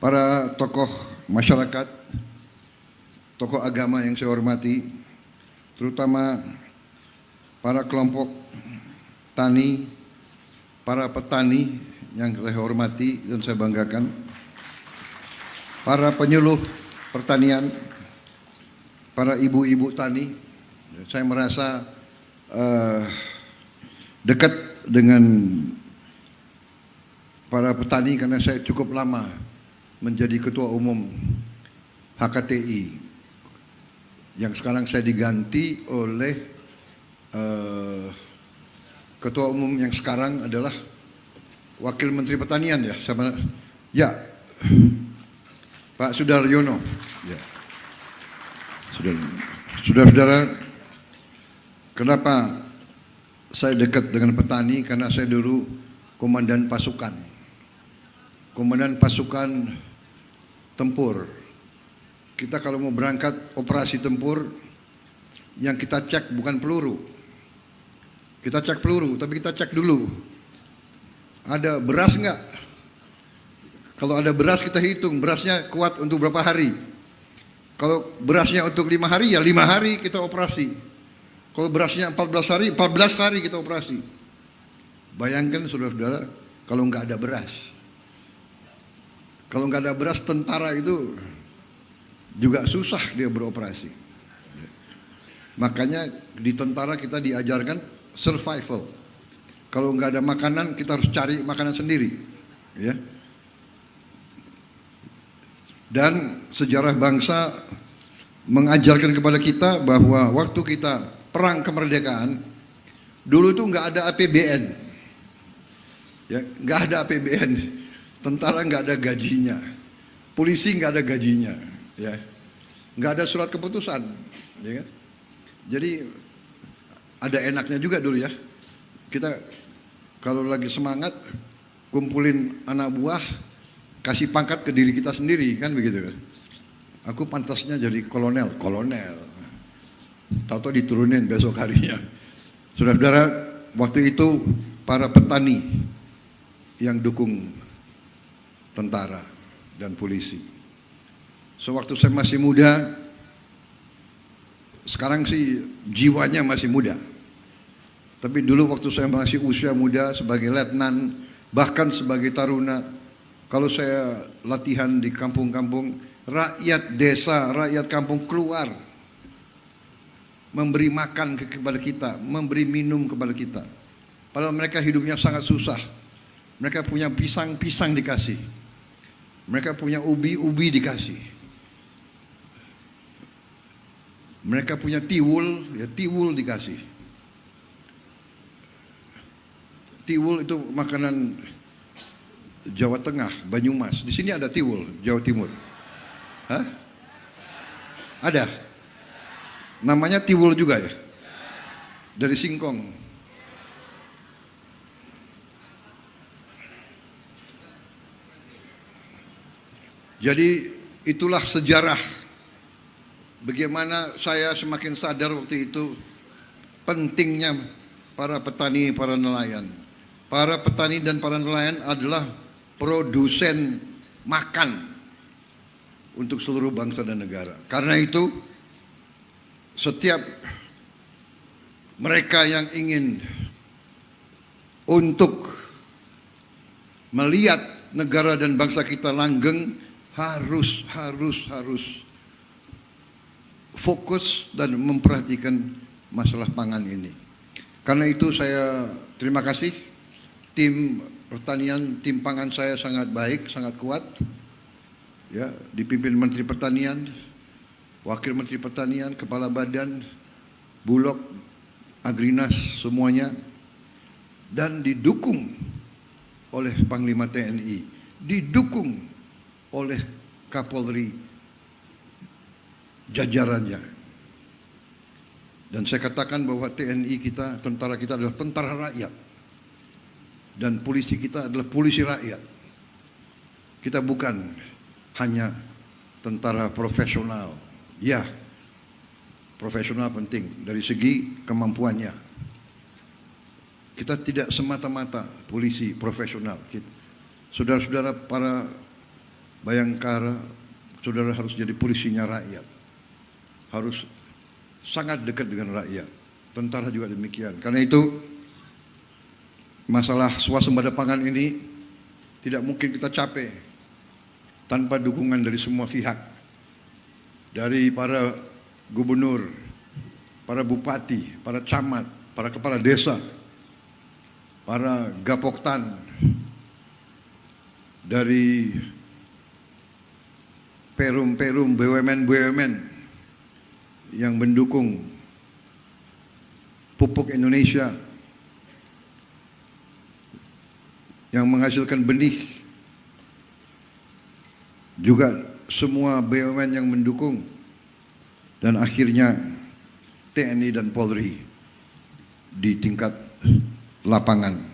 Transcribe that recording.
para tokoh masyarakat, tokoh agama yang saya hormati, terutama para kelompok tani, para petani yang saya hormati dan saya banggakan, para penyuluh pertanian, para ibu-ibu tani. Saya merasa dekat dengan para petani karena saya cukup lama menjadi ketua umum HKTI yang sekarang saya diganti oleh ketua umum yang sekarang adalah Wakil Menteri Pertanian ya, sama ya Pak Sudaryono. Ya. Saudara-saudara, kenapa saya dekat dengan petani? Karena saya dulu komandan pasukan tempur. Kita kalau mau berangkat operasi tempur, yang kita cek bukan peluru. Kita cek peluru, tapi kita cek dulu. Ada beras enggak? Kalau ada beras kita hitung, berasnya kuat untuk berapa hari. Kalau berasnya untuk 5 hari, ya 5 hari kita operasi. Kalau berasnya 14 hari, 14 hari kita operasi. Bayangkan saudara-saudara, kalau nggak ada beras. Kalau nggak ada beras, tentara itu juga susah dia beroperasi. Makanya di tentara kita diajarkan survival. Kalau nggak ada makanan, kita harus cari makanan sendiri. Ya. Dan sejarah bangsa mengajarkan kepada kita bahwa waktu kita perang kemerdekaan, dulu itu nggak ada APBN. Ya, nggak ada APBN. Tentara nggak ada gajinya. Polisi nggak ada gajinya. Ya. Nggak ada surat keputusan. Ya kan? Jadi ada enaknya juga dulu ya. Kita kalau lagi semangat kumpulin anak buah, kasih pangkat ke diri kita sendiri, kan begitu kan. Aku pantasnya jadi kolonel. Tahu-tahu diturunin besok harinya. Saudara-saudara, waktu itu para petani yang dukung tentara dan polisi. Sewaktu saya masih muda, sekarang sih jiwanya masih muda. Tapi dulu waktu saya masih usia muda sebagai letnan, bahkan sebagai taruna, kalau saya latihan di kampung-kampung, rakyat desa, rakyat kampung keluar memberi makan kepada kita, memberi minum kepada kita. Padahal mereka hidupnya sangat susah. Mereka punya pisang-pisang dikasih. Mereka punya ubi-ubi dikasih. Mereka punya tiwul, ya tiwul dikasih. Tiwul itu makanan Jawa Tengah, Banyumas. Di sini ada tiwul, Jawa Timur. Hah? Ada? Namanya tiwul juga ya? Dari singkong. Jadi itulah sejarah bagaimana saya semakin sadar waktu itu pentingnya para petani, para nelayan. Para petani dan para nelayan adalah produsen makan untuk seluruh bangsa dan negara. Karena itu, setiap mereka yang ingin untuk melihat negara dan bangsa kita langgeng harus fokus dan memperhatikan masalah pangan ini. Karena itu saya terima kasih tim pertanian, tim pangan saya sangat baik, sangat kuat. Ya, dipimpin Menteri Pertanian, Wakil Menteri Pertanian, Kepala Badan, Bulog, Agrinas, semuanya. Dan didukung oleh Panglima TNI, didukung oleh Kapolri jajarannya. Dan saya katakan bahwa TNI kita, tentara kita adalah tentara rakyat. Dan polisi kita adalah polisi rakyat. Kita bukan hanya tentara profesional. Ya, profesional penting dari segi kemampuannya. Kita tidak semata-mata polisi profesional. Saudara-saudara para Bayangkara, saudara harus jadi polisinya rakyat. Harus sangat dekat dengan rakyat. Tentara juga demikian. Karena itu, masalah swasembada pangan ini tidak mungkin kita capai tanpa dukungan dari semua pihak. Dari para gubernur, para bupati, para camat, para kepala desa, para gapoktan, dari perum-perum, BUMN-BUMN yang mendukung pupuk Indonesia, yang menghasilkan benih, juga semua BUMN yang mendukung, dan akhirnya TNI dan Polri di tingkat lapangan.